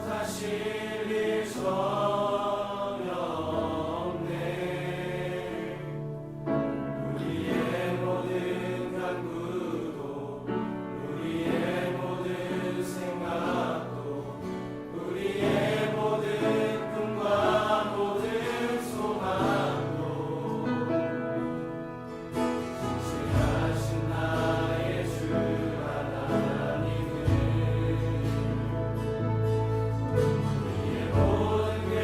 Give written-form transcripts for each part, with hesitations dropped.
못하실 일 전혀 없네. 우리의 모든 간구도 우리의 모든 생각도 우리의 모든 꿈과 모든 소망도 신실하신 나의 주 하나님은 우리의 모든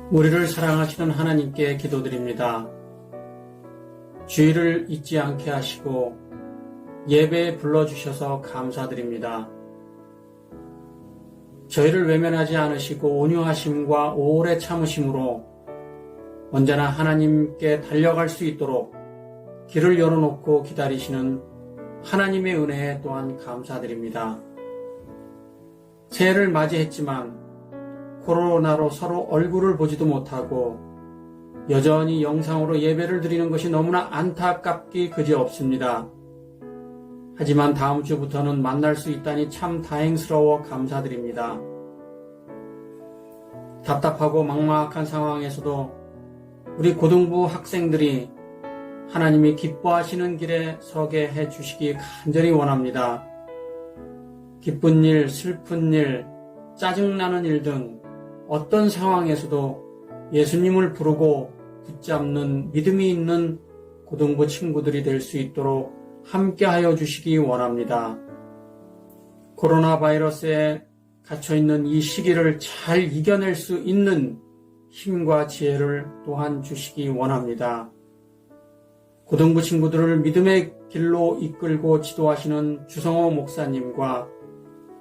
우리를 사랑하시는 하나님께 기도드립니다. 주의를 잊지 않게 하시고 예배에 불러주셔서 감사드립니다. 저희를 외면하지 않으시고 온유하심과 오래 참으심으로 언제나 하나님께 달려갈 수 있도록 길을 열어놓고 기다리시는 하나님의 은혜에 또한 감사드립니다. 새해를 맞이했지만 코로나로 서로 얼굴을 보지도 못하고 여전히 영상으로 예배를 드리는 것이 너무나 안타깝기 그지없습니다. 하지만 다음 주부터는 만날 수 있다니 참 다행스러워 감사드립니다. 답답하고 막막한 상황에서도 우리 고등부 학생들이 하나님이 기뻐하시는 길에 서게 해주시기 간절히 원합니다. 기쁜 일, 슬픈 일, 짜증나는 일 등 어떤 상황에서도 예수님을 부르고 붙잡는 믿음이 있는 고등부 친구들이 될 수 있도록 함께하여 주시기 원합니다. 코로나 바이러스에 갇혀있는 이 시기를 잘 이겨낼 수 있는 힘과 지혜를 또한 주시기 원합니다. 고등부 친구들을 믿음의 길로 이끌고 지도하시는 주성호 목사님과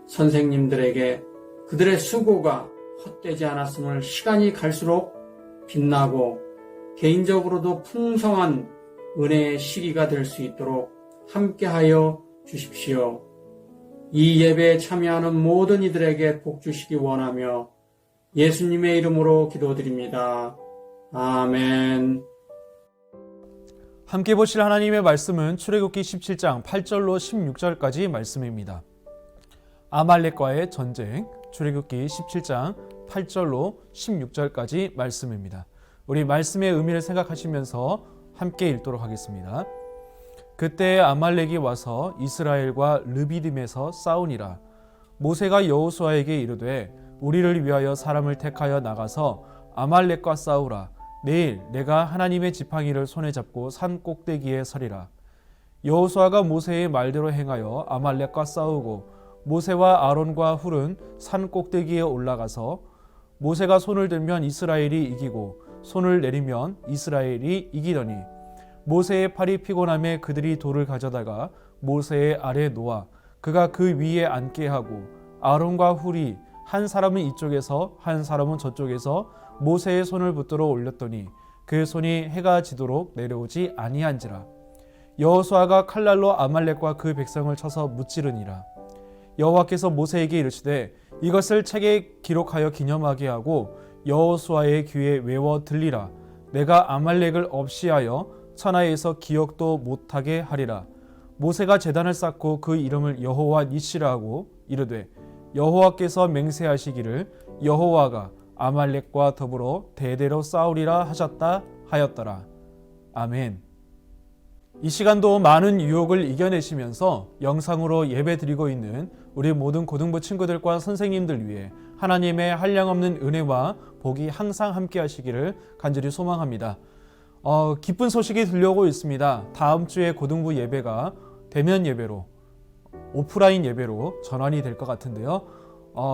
선생님들에게 그들의 수고가 헛되지 않았음을 시간이 갈수록 빛나고 개인적으로도 풍성한 은혜의 시기가 될 수 있도록 함께하여 주십시오. 이 예배에 참여하는 모든 이들에게 복 주시기 원하며 예수님의 이름으로 기도드립니다. 아멘. 함께 보실 하나님의 말씀은 출애굽기 17장 8절로 16절까지 말씀입니다. 아말렉과의 전쟁, 출애굽기 17장 8절로 16절까지 말씀입니다. 우리 말씀의 의미를 생각하시면서 함께 읽도록 하겠습니다. 그때 아말렉이 와서 이스라엘과 르비딤에서 싸우니라. 모세가 여호수아에게 이르되 우리를 위하여 사람을 택하여 나가서 아말렉과 싸우라. 내일 내가 하나님의 지팡이를 손에 잡고 산 꼭대기에 서리라. 여호수아가 모세의 말대로 행하여 아말렉과 싸우고 모세와 아론과 훌은 산 꼭대기에 올라가서 모세가 손을 들면 이스라엘이 이기고 손을 내리면 이스라엘이 이기더니 모세의 팔이 피곤함에 그들이 돌을 가져다가 모세의 아래에 놓아 그가 그 위에 앉게 하고 아론과 훌이 한 사람은 이쪽에서 한 사람은 저쪽에서 모세의 손을 붙들어 올렸더니 그 손이 해가 지도록 내려오지 아니한지라. 여호수아가 칼날로 아말렉과 그 백성을 쳐서 무찌르니라. 여호와께서 모세에게 이르시되 이것을 책에 기록하여 기념하게 하고 여호수아의 귀에 외워 들리라. 내가 아말렉을 없이하여 천하에서 기억도 못하게 하리라. 모세가 제단을 쌓고 그 이름을 여호와 니시라 하고 이르되 여호와께서 맹세하시기를 여호와가 아말렉과 더불어 대대로 싸우리라 하셨다 하였더라. 아멘. 이 시간도 많은 유혹을 이겨내시면서 영상으로 예배드리고 있는 우리 모든 고등부 친구들과 선생님들 위해 하나님의 한량없는 은혜와 복이 항상 함께 하시기를 간절히 소망합니다. 기쁜 소식이 들려오고 있습니다. 다음 주에 고등부 예배가 대면 예배로, 오프라인 예배로 전환이 될 것 같은데요.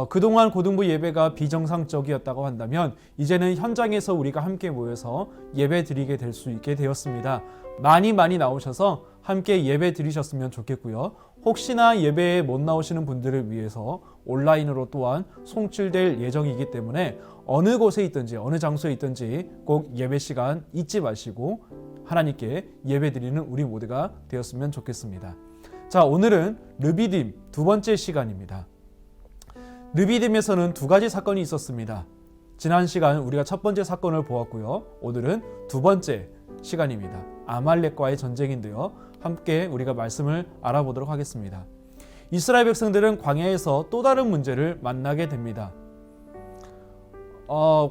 그동안 고등부 예배가 비정상적이었다고 한다면 이제는 현장에서 우리가 함께 모여서 예배 드리게 될 수 있게 되었습니다. 많이 나오셔서 함께 예배 드리셨으면 좋겠고요. 혹시나 예배에 못 나오시는 분들을 위해서 온라인으로 또한 송출될 예정이기 때문에 어느 곳에 있든지 어느 장소에 있든지 꼭 예배 시간 잊지 마시고 하나님께 예배 드리는 우리 모두가 되었으면 좋겠습니다. 자, 오늘은 르비딤 두 번째 시간입니다. 르비딤에서는 두 가지 사건이 있었습니다. 지난 시간 우리가 첫 번째 사건을 보았고요. 오늘은 두 번째 시간입니다. 아말렉과의 전쟁인데요. 함께 우리가 말씀을 알아보도록 하겠습니다. 이스라엘 백성들은 광야에서 또 다른 문제를 만나게 됩니다.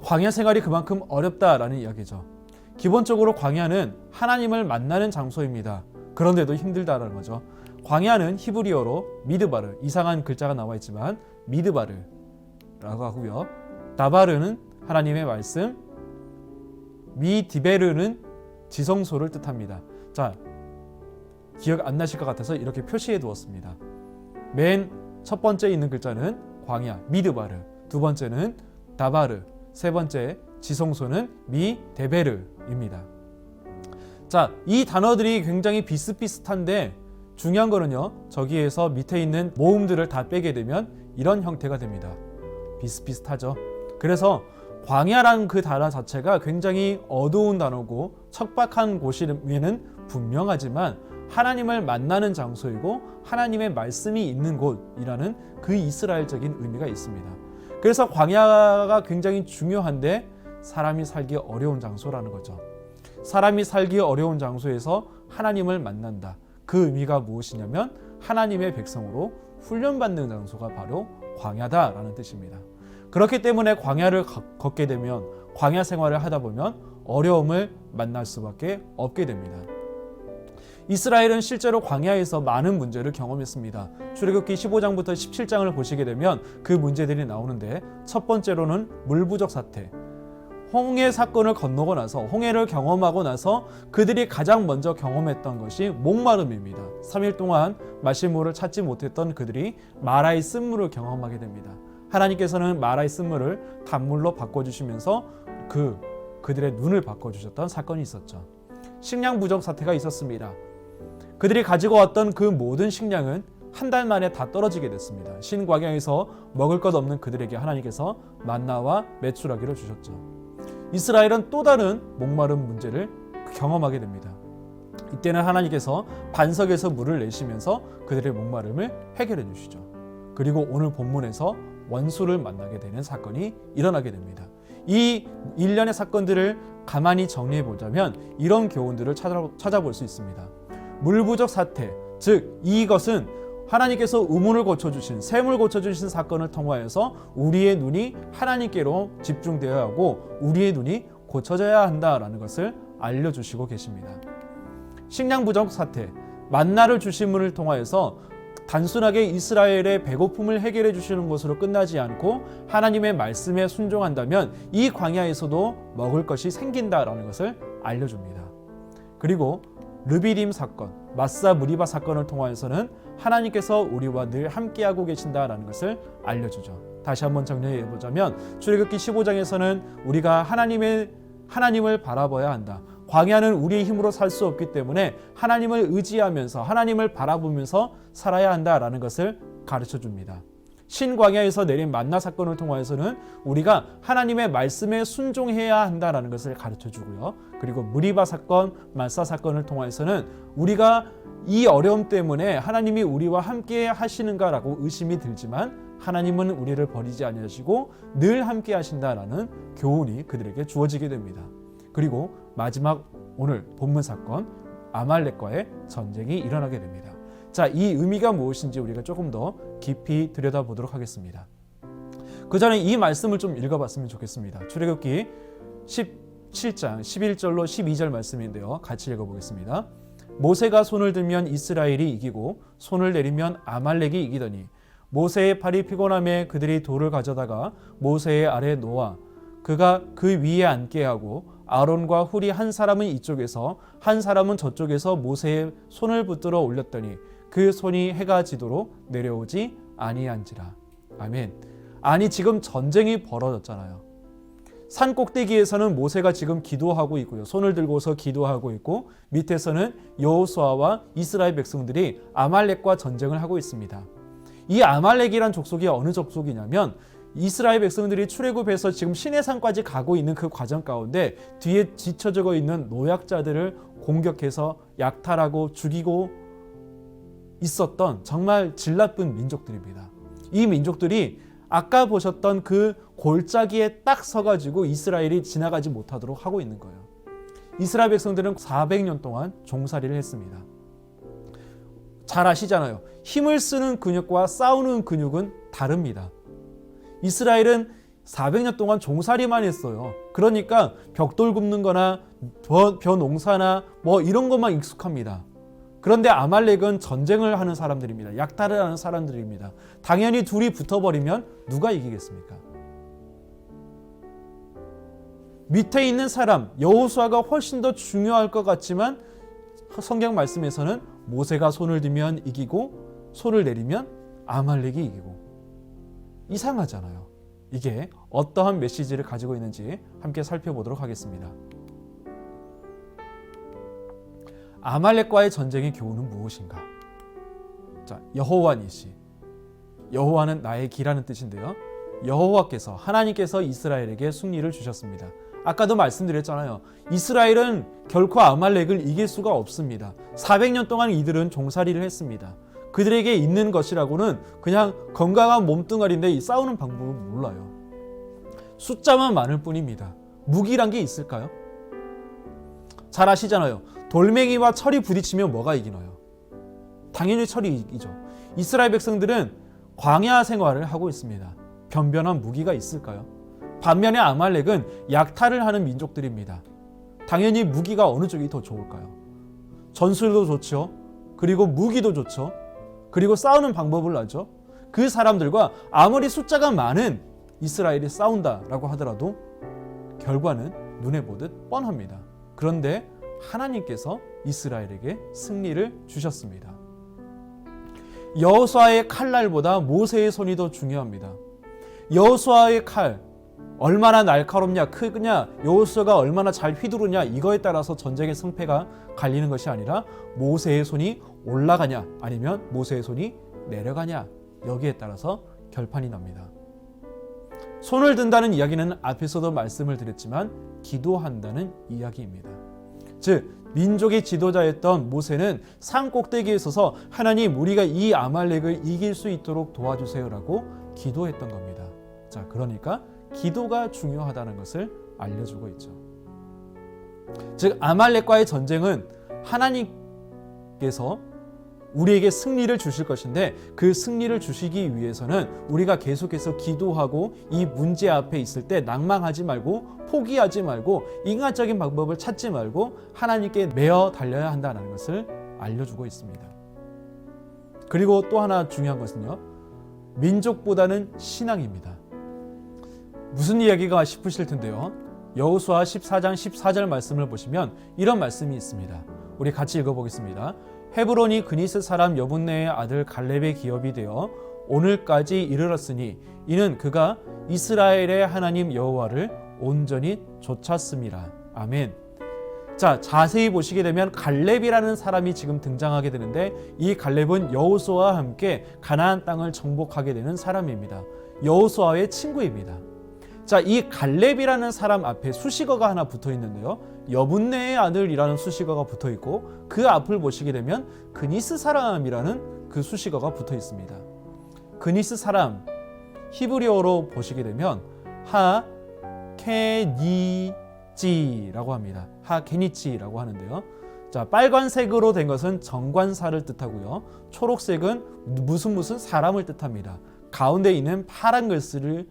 광야 생활이 그만큼 어렵다라는 이야기죠. 기본적으로 광야는 하나님을 만나는 장소입니다. 그런데도 힘들다라는 거죠. 광야는 히브리어로 미드바르, 이상한 글자가 나와 있지만 미드바르라고 하고요. 다바르는 하나님의 말씀, 미디베르는 지성소를 뜻합니다. 자, 기억 안 나실 것 같아서 이렇게 표시해 두었습니다. 맨 첫 번째 있는 글자는 광야, 미드바르, 두 번째는 다바르, 세 번째 지성소는 미데베르입니다. 자, 이 단어들이 굉장히 비슷비슷한데 중요한 거는요, 저기에서 밑에 있는 모음들을 다 빼게 되면 이런 형태가 됩니다. 비슷비슷하죠. 그래서 광야라는 그 단어 자체가 굉장히 어두운 단어고 척박한 곳임에는 분명하지만 하나님을 만나는 장소이고 하나님의 말씀이 있는 곳이라는 그 이스라엘적인 의미가 있습니다. 그래서 광야가 굉장히 중요한데 사람이 살기 어려운 장소라는 거죠. 사람이 살기 어려운 장소에서 하나님을 만난다. 그 의미가 무엇이냐면 하나님의 백성으로 훈련받는 장소가 바로 광야다라는 뜻입니다. 그렇기 때문에 광야를 걷게 되면 광야 생활을 하다 보면 어려움을 만날 수밖에 없게 됩니다. 이스라엘은 실제로 광야에서 많은 문제를 경험했습니다. 출애굽기 15장부터 17장을 보시게 되면 그 문제들이 나오는데 첫 번째로는 물 부족 사태. 홍해 사건을 건너고 나서 홍해를 경험하고 나서 그들이 가장 먼저 경험했던 것이 목마름입니다. 3일 동안 마실 물을 찾지 못했던 그들이 마라의 쓴물을 경험하게 됩니다. 하나님께서는 마라의 쓴물을 단물로 바꿔주시면서 그들의 눈을 바꿔주셨던 사건이 있었죠. 식량 부족 사태가 있었습니다. 그들이 가지고 왔던 그 모든 식량은 한 달 만에 다 떨어지게 됐습니다. 신광야에서 먹을 것 없는 그들에게 하나님께서 만나와 메추라기를 주셨죠. 이스라엘은 또 다른 목마름 문제를 경험하게 됩니다. 이때는 하나님께서 반석에서 물을 내시면서 그들의 목마름을 해결해 주시죠. 그리고 오늘 본문에서 원수를 만나게 되는 사건이 일어나게 됩니다. 이 일련의 사건들을 가만히 정리해 보자면 이런 교훈들을 찾아볼 수 있습니다. 물 부족 사태, 즉 이것은 하나님께서 우물을 고쳐주신, 샘을 고쳐주신 사건을 통하여서 우리의 눈이 하나님께로 집중되어야 하고 우리의 눈이 고쳐져야 한다라는 것을 알려주시고 계십니다. 식량 부족 사태, 만나를 주심을 통하여서 단순하게 이스라엘의 배고픔을 해결해 주시는 것으로 끝나지 않고 하나님의 말씀에 순종한다면 이 광야에서도 먹을 것이 생긴다라는 것을 알려줍니다. 그리고 르비딤 사건, 마사 무리바 사건을 통하여서는 하나님께서 우리와 늘 함께하고 계신다라는 것을 알려주죠. 다시 한번 정리해 보자면 출애굽기 15장에서는 우리가 하나님을 바라봐야 한다. 광야는 우리의 힘으로 살 수 없기 때문에 하나님을 의지하면서 하나님을 바라보면서 살아야 한다라는 것을 가르쳐 줍니다. 신광야에서 내린 만나 사건을 통하여서는 우리가 하나님의 말씀에 순종해야 한다라는 것을 가르쳐 주고요. 그리고 무리바 사건, 마사 사건을 통하여서는 우리가 이 어려움 때문에 하나님이 우리와 함께 하시는가라고 의심이 들지만 하나님은 우리를 버리지 아니하시고 늘 함께 하신다라는 교훈이 그들에게 주어지게 됩니다. 그리고 마지막 오늘 본문 사건 아말렉과의 전쟁이 일어나게 됩니다. 자, 이 의미가 무엇인지 우리가 조금 더 깊이 들여다보도록 하겠습니다. 그 전에 이 말씀을 좀 읽어봤으면 좋겠습니다. 출애굽기 17장 11절로 12절 말씀인데요. 같이 읽어보겠습니다. 모세가 손을 들면 이스라엘이 이기고 손을 내리면 아말렉이 이기더니 모세의 팔이 피곤함에 그들이 돌을 가져다가 모세의 아래 놓아 그가 그 위에 앉게 하고 아론과 훌이 한 사람은 이쪽에서 한 사람은 저쪽에서 모세의 손을 붙들어 올렸더니 그 손이 해가 지도록 내려오지 아니한지라. 아멘. 아니 지금 전쟁이 벌어졌잖아요. 산 꼭대기에서는 모세가 지금 기도하고 있고요. 손을 들고서 기도하고 있고 밑에서는 여호수아와 이스라엘 백성들이 아말렉과 전쟁을 하고 있습니다. 이 아말렉이란 족속이 어느 족속이냐면 이스라엘 백성들이 출애굽해서 지금 시내산까지 가고 있는 그 과정 가운데 뒤에 뒤처져 있는 노약자들을 공격해서 약탈하고 죽이고 있었던 정말 질 나쁜 민족들입니다. 이 민족들이 아까 보셨던 그 골짜기에 딱 서가지고 이스라엘이 지나가지 못하도록 하고 있는 거예요. 이스라엘 백성들은 400년 동안 종살이를 했습니다. 잘 아시잖아요. 힘을 쓰는 근육과 싸우는 근육은 다릅니다. 이스라엘은 400년 동안 종살이만 했어요. 그러니까 벽돌 굽는 거나 벼 농사나 뭐 이런 것만 익숙합니다. 그런데 아말렉은 전쟁을 하는 사람들입니다. 약탈을 하는 사람들입니다. 당연히 둘이 붙어버리면 누가 이기겠습니까? 밑에 있는 사람 여호수아가 훨씬 더 중요할 것 같지만 성경 말씀에서는 모세가 손을 들면 이기고 손을 내리면 아말렉이 이기고 이상하잖아요. 이게 어떠한 메시지를 가지고 있는지 함께 살펴보도록 하겠습니다. 아말렉과의 전쟁의 교훈은 무엇인가? 자, 여호와 니시. 여호와는 나의 기라는 뜻인데요. 여호와께서, 하나님께서 이스라엘에게 승리를 주셨습니다. 아까도 말씀드렸잖아요. 이스라엘은 결코 아말렉을 이길 수가 없습니다. 400년 동안 이들은 종살이를 했습니다. 그들에게 있는 것이라고는 그냥 건강한 몸뚱아리인데 이 싸우는 방법을 몰라요. 숫자만 많을 뿐입니다. 무기란 게 있을까요? 잘 아시잖아요. 돌멩이와 철이 부딪히면 뭐가 이기나요? 당연히 철이 이기죠. 이스라엘 백성들은 광야 생활을 하고 있습니다. 변변한 무기가 있을까요? 반면에 아말렉은 약탈을 하는 민족들입니다. 당연히 무기가 어느 쪽이 더 좋을까요? 전술도 좋죠. 그리고 무기도 좋죠. 그리고 싸우는 방법을 알죠. 그 사람들과 아무리 숫자가 많은 이스라엘이 싸운다라고 하더라도 결과는 눈에 보듯 뻔합니다. 그런데 하나님께서 이스라엘에게 승리를 주셨습니다. 여호수아의 칼날보다 모세의 손이 더 중요합니다. 여호수아의 칼 얼마나 날카롭냐, 크냐, 여호수아가 얼마나 잘 휘두르냐, 이거에 따라서 전쟁의 승패가 갈리는 것이 아니라 모세의 손이 올라가냐 아니면 모세의 손이 내려가냐, 여기에 따라서 결판이 납니다. 손을 든다는 이야기는 앞에서도 말씀을 드렸지만 기도한다는 이야기입니다. 즉 민족의 지도자였던 모세는 산 꼭대기에 서서 하나님, 우리가 이 아말렉을 이길 수 있도록 도와주세요라고 기도했던 겁니다. 자, 그러니까 기도가 중요하다는 것을 알려주고 있죠. 즉 아말렉과의 전쟁은 하나님께서 우리에게 승리를 주실 것인데, 그 승리를 주시기 위해서는 우리가 계속해서 기도하고 이 문제 앞에 있을 때 낭망하지 말고 포기하지 말고 인간적인 방법을 찾지 말고 하나님께 매어 달려야 한다는 것을 알려주고 있습니다. 그리고 또 하나 중요한 것은요, 민족보다는 신앙입니다. 무슨 이야기가 싶으실 텐데요. 여호수아 14장 14절 말씀을 보시면 이런 말씀이 있습니다. 우리 같이 읽어보겠습니다. 헤브론이 그니스 사람 여분네의 아들 갈렙의 기업이 되어 오늘까지 이르렀으니 이는 그가 이스라엘의 하나님 여호와를 온전히 좇았음이라. 아멘. 자, 자세히 보시게 되면 갈렙이라는 사람이 지금 등장하게 되는데, 이 갈렙은 여호수아와 함께 가나안 땅을 정복하게 되는 사람입니다. 여호수아의 친구입니다. 자, 이 갈렙이라는 사람 앞에 수식어가 하나 붙어 있는데요. 여분네의 아들이라는 수식어가 붙어 있고, 그 앞을 보시게 되면 그니스 사람이라는 그 수식어가 붙어 있습니다. 그니스 사람, 히브리어로 보시게 되면 하케니지라고 합니다. 하케니치라고 하는데요. 자, 빨간색으로 된 것은 정관사를 뜻하고요. 초록색은 무슨 사람을 뜻합니다. 가운데 있는 파란 글씨를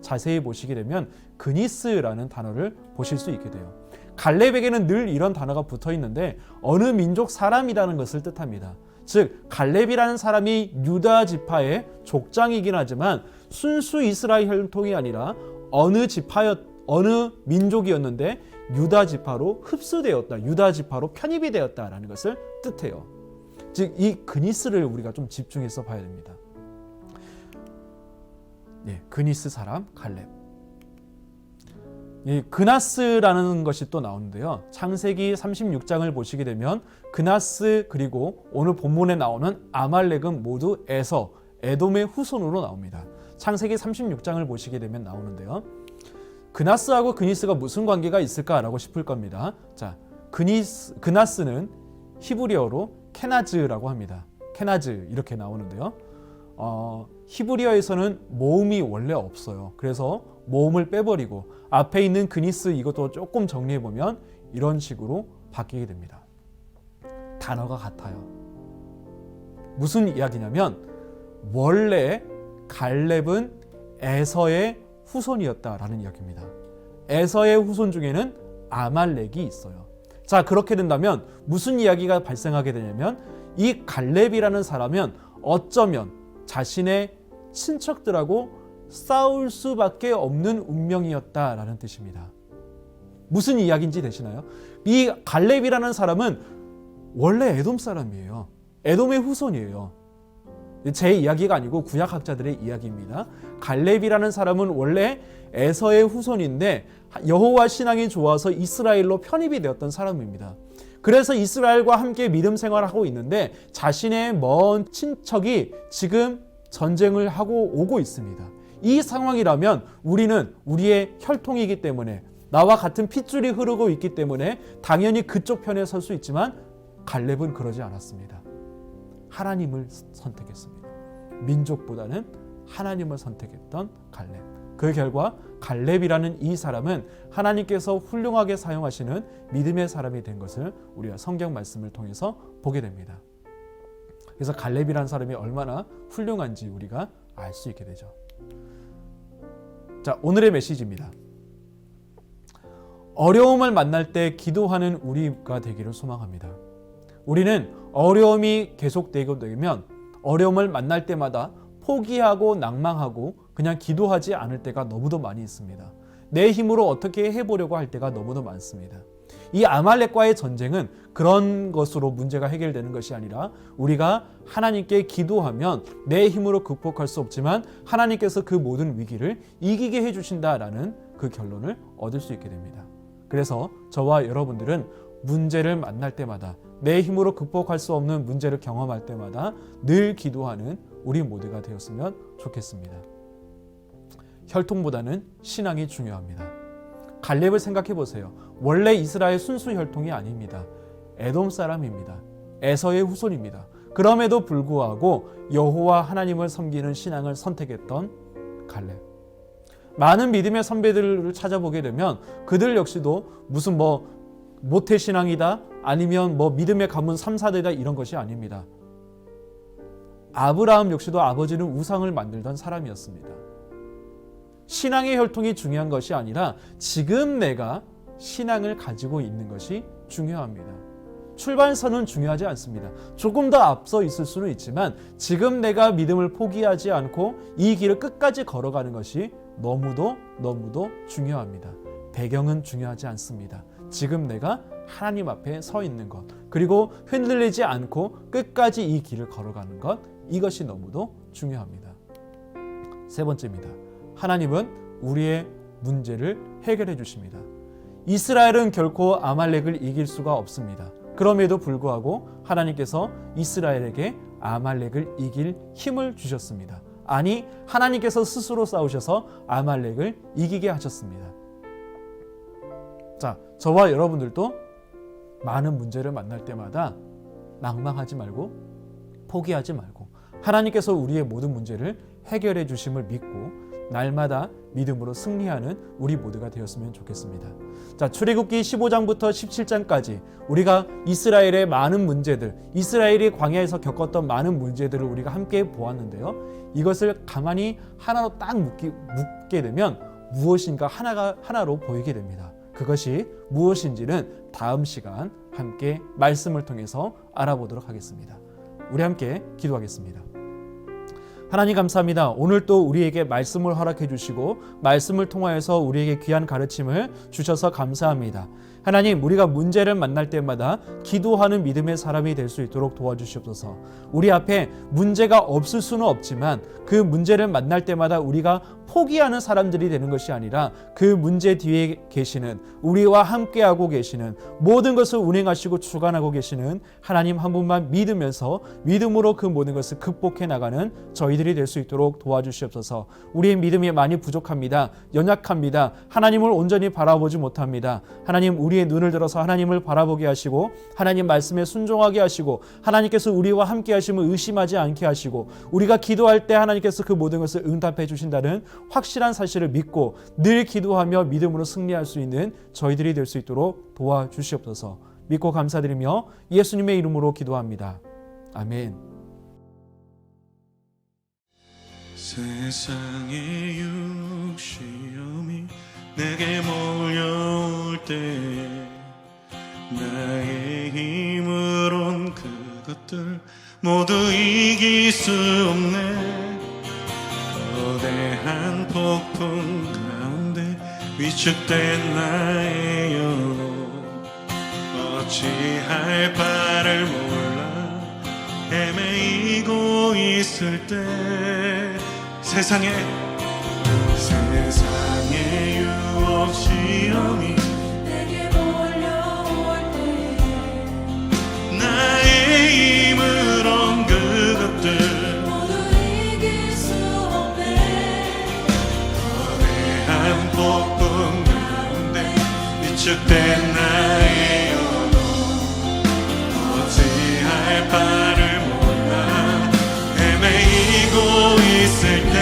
자세히 보시게 되면 그니스라는 단어를 보실 수 있게 돼요. 갈렙에게는 늘 이런 단어가 붙어 있는데 어느 민족 사람이라는 것을 뜻합니다. 즉 갈렙이라는 사람이 유다 지파의 족장이긴 하지만 순수 이스라엘 혈통이 아니라 어느 민족이었는데 유다 지파로 흡수되었다, 유다 지파로 편입이 되었다라는 것을 뜻해요. 즉 이 그니스를 우리가 좀 집중해서 봐야 됩니다. 예, 그니스 사람 갈렙. 이 그나스라는 것이 또 나오는데요. 창세기 36장을 보시게 되면 그나스 그리고 오늘 본문에 나오는 아말렉은 모두 에서, 에돔의 후손으로 나옵니다. 창세기 36장을 보시게 되면 나오는데요. 그나스하고 그니스가 무슨 관계가 있을까라고 싶을 겁니다. 자, 그나스는 히브리어로 케나즈라고 합니다. 케나즈 이렇게 나오는데요. 히브리어에서는 모음이 원래 없어요. 그래서 모음을 빼버리고 앞에 있는 그니스 이것도 조금 정리해보면 이런 식으로 바뀌게 됩니다. 단어가 같아요. 무슨 이야기냐면 원래 갈렙은 에서의 후손이었다라는 이야기입니다. 에서의 후손 중에는 아말렉이 있어요. 자, 그렇게 된다면 무슨 이야기가 발생하게 되냐면 이 갈렙이라는 사람은 어쩌면 자신의 친척들하고 싸울 수밖에 없는 운명이었다라는 뜻입니다. 무슨 이야기인지 되시나요? 이 갈렙이라는 사람은 원래 에돔 사람이에요. 에돔의 후손이에요. 제 이야기가 아니고 구약학자들의 이야기입니다. 갈렙이라는 사람은 원래 에서의 후손인데 여호와 신앙이 좋아서 이스라엘로 편입이 되었던 사람입니다. 그래서 이스라엘과 함께 믿음 생활을 하고 있는데 자신의 먼 친척이 지금 전쟁을 하고 오고 있습니다. 이 상황이라면 우리는 우리의 혈통이기 때문에 나와 같은 핏줄이 흐르고 있기 때문에 당연히 그쪽 편에 설 수 있지만 갈렙은 그러지 않았습니다. 하나님을 선택했습니다. 민족보다는 하나님을 선택했던 갈렙. 그 결과 갈렙이라는 이 사람은 하나님께서 훌륭하게 사용하시는 믿음의 사람이 된 것을 우리가 성경 말씀을 통해서 보게 됩니다. 그래서 갈렙이라는 사람이 얼마나 훌륭한지 우리가 알 수 있게 되죠. 자, 오늘의 메시지입니다. 어려움을 만날 때 기도하는 우리가 되기를 소망합니다. 우리는 어려움이 계속되게 되면 어려움을 만날 때마다 포기하고 낭망하고 그냥 기도하지 않을 때가 너무도 많이 있습니다. 내 힘으로 어떻게 해보려고 할 때가 너무도 많습니다. 이 아말렉과의 전쟁은 그런 것으로 문제가 해결되는 것이 아니라 우리가 하나님께 기도하면 내 힘으로 극복할 수 없지만 하나님께서 그 모든 위기를 이기게 해주신다라는 그 결론을 얻을 수 있게 됩니다. 그래서 저와 여러분들은 문제를 만날 때마다 내 힘으로 극복할 수 없는 문제를 경험할 때마다 늘 기도하는 우리 모두가 되었으면 좋겠습니다. 혈통보다는 신앙이 중요합니다. 갈렙을 생각해 보세요. 원래 이스라엘 순수 혈통이 아닙니다. 에돔 사람입니다. 에서의 후손입니다. 그럼에도 불구하고 여호와 하나님을 섬기는 신앙을 선택했던 갈렙. 많은 믿음의 선배들을 찾아보게 되면 그들 역시도 무슨 모태신앙이다 아니면 믿음의 가문 3, 4대다 이런 것이 아닙니다. 아브라함 역시도 아버지는 우상을 만들던 사람이었습니다. 신앙의 혈통이 중요한 것이 아니라 지금 내가 신앙을 가지고 있는 것이 중요합니다. 출발선은 중요하지 않습니다. 조금 더 앞서 있을 수는 있지만 지금 내가 믿음을 포기하지 않고 이 길을 끝까지 걸어가는 것이 너무도 중요합니다. 배경은 중요하지 않습니다. 지금 내가 하나님 앞에 서 있는 것, 그리고 흔들리지 않고 끝까지 이 길을 걸어가는 것, 이것이 너무도 중요합니다. 세 번째입니다. 하나님은 우리의 문제를 해결해 주십니다. 이스라엘은 결코 아말렉을 이길 수가 없습니다. 그럼에도 불구하고 하나님께서 이스라엘에게 아말렉을 이길 힘을 주셨습니다. 아니, 하나님께서 스스로 싸우셔서 아말렉을 이기게 하셨습니다. 자, 저와 여러분들도 많은 문제를 만날 때마다 낭망하지 말고 포기하지 말고 하나님께서 우리의 모든 문제를 해결해 주심을 믿고 날마다 믿음으로 승리하는 우리 모두가 되었으면 좋겠습니다. 자, 출애굽기 15장부터 17장까지 우리가 이스라엘의 많은 문제들, 이스라엘이 광야에서 겪었던 많은 문제들을 우리가 함께 보았는데요. 이것을 가만히 하나로 딱 묶게 되면 무엇인가 하나로 보이게 됩니다. 그것이 무엇인지는 다음 시간 함께 말씀을 통해서 알아보도록 하겠습니다. 우리 함께 기도하겠습니다. 하나님 감사합니다. 오늘 또 우리에게 말씀을 허락해 주시고 말씀을 통하여서 우리에게 귀한 가르침을 주셔서 감사합니다. 하나님, 우리가 문제를 만날 때마다 기도하는 믿음의 사람이 될 수 있도록 도와주시옵소서. 우리 앞에 문제가 없을 수는 없지만 그 문제를 만날 때마다 우리가 포기하는 사람들이 되는 것이 아니라 그 문제 뒤에 계시는, 우리와 함께하고 계시는, 모든 것을 운행하시고 주관하고 계시는 하나님 한 분만 믿으면서 믿음으로 그 모든 것을 극복해 나가는 저희들이 될 수 있도록 도와주시옵소서. 우리의 믿음이 많이 부족합니다. 연약합니다. 하나님을 온전히 바라보지 못합니다. 하나님, 우리의 눈을 들어서 하나님을 바라보게 하시고 하나님 말씀에 순종하게 하시고 하나님께서 우리와 함께 하심을 의심하지 않게 하시고 우리가 기도할 때 하나님께서 그 모든 것을 응답해 주신다는 확실한 사실을 믿고 늘 기도하며 믿음으로 승리할 수 있는 저희들이 될 수 있도록 도와주시옵소서. 믿고 감사드리며 예수님의 이름으로 기도합니다. 아멘. 세상의 육시험이 내게 몰려올 때 나의 힘으론 그것들 모두 이길 수 없네. 거대한 폭풍 가운데 위축된 나의 영혼 어찌할 바를 몰라 헤매이고 있을 때 세상에 유혹 시험이 내게 몰려올 때 나의 힘으론 그것들 모두 이길 수 없네. 거대한 폭풍 가운데 위축된 나의 영혼 어찌할 바를 몰라 헤매이고 있을 때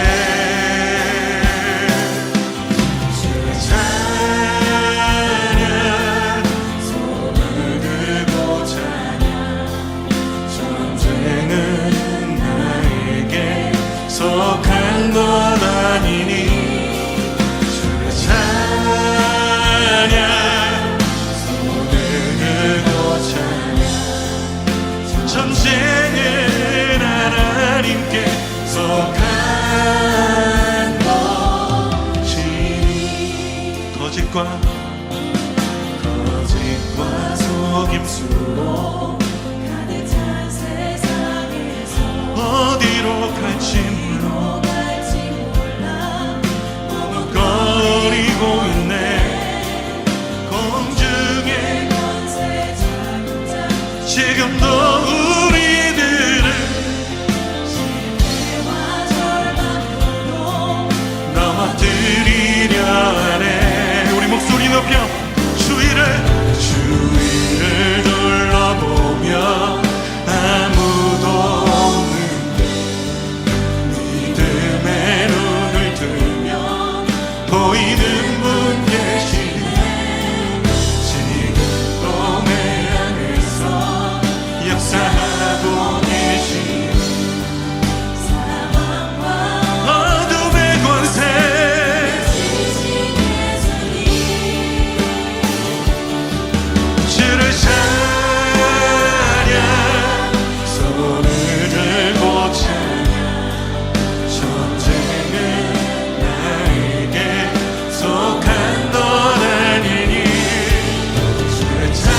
주의 찬양 손을 들고 찬양 전쟁은 나에게 속한 것 아니니 주의 찬양 손을 들고 찬양 전쟁은 하나님께 속한 것이니 거짓과 속임수로 가득 찬 세상에서 어디로 갈지 몰라 머뭇거리고 있네. 공중에 권세 자국자 지금도 우리들을 실패와 절망으로 넘어뜨리려 하네. 우리 목소리 높여 주위를 둘러보며 아무도 없는데 믿음의 눈을 들면 보이는 분 계시네. 지금도 내 안에서 역사하고 계시네. 사망과 어둠의 권세 지신 예수님 주를 찬양 손을 들고 찬양 전쟁은 나에게 속한 것 아니니 주의 찬양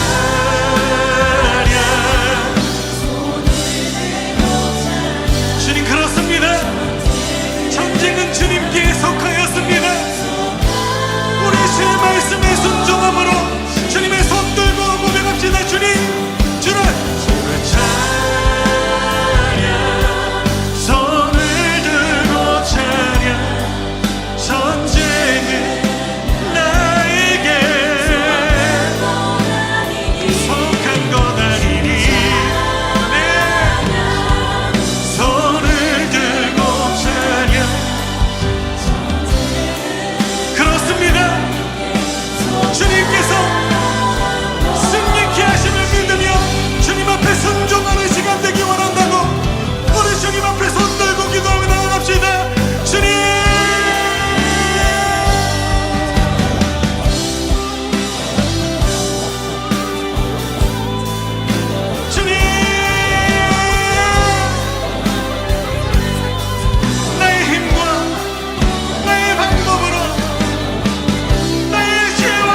주님 그렇습니다. 전쟁은 주님께 속하였습니다. 우리 주의 말씀에 순종함으로 주님의 손 들고 고백합시다. 주님 주를 찬양 손을 들고 찬양 전쟁은 나에게 속한 것 아니니 네. 손을 들고 찬양 그렇습니다. 주님께서 승리케 하심을 믿으며 주님 앞에 순종하는 시간 되기 원한다고 우리 주님 앞에 손 들고 기도하며 나아갑시다. 주님 주님 나의 힘과 나의 방법으로 나의 지혜와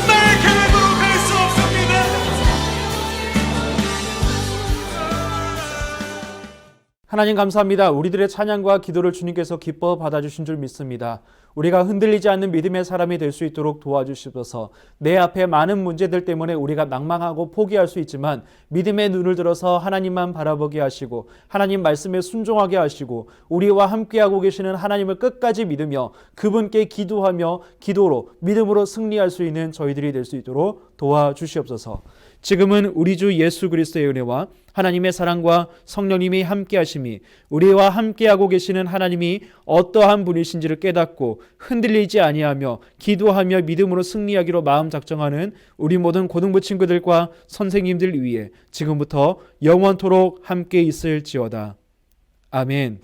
나의 계획으로 갈 수 없습니다. 하나님 감사합니다. 우리들의 찬양과 기도를 주님께서 기뻐 받아주신 줄 믿습니다. 우리가 흔들리지 않는 믿음의 사람이 될 수 있도록 도와주시옵소서. 내 앞에 많은 문제들 때문에 우리가 낭망하고 포기할 수 있지만 믿음의 눈을 들어서 하나님만 바라보게 하시고 하나님 말씀에 순종하게 하시고 우리와 함께하고 계시는 하나님을 끝까지 믿으며 그분께 기도하며 기도로 믿음으로 승리할 수 있는 저희들이 될 수 있도록 도와주시옵소서. 지금은 우리 주 예수 그리스도의 은혜와 하나님의 사랑과 성령님이 함께 하심이 우리와 함께하고 계시는 하나님이 어떠한 분이신지를 깨닫고 흔들리지 아니하며 기도하며 믿음으로 승리하기로 마음 작정하는 우리 모든 고등부 친구들과 선생님들 위해 지금부터 영원토록 함께 있을지어다. 아멘.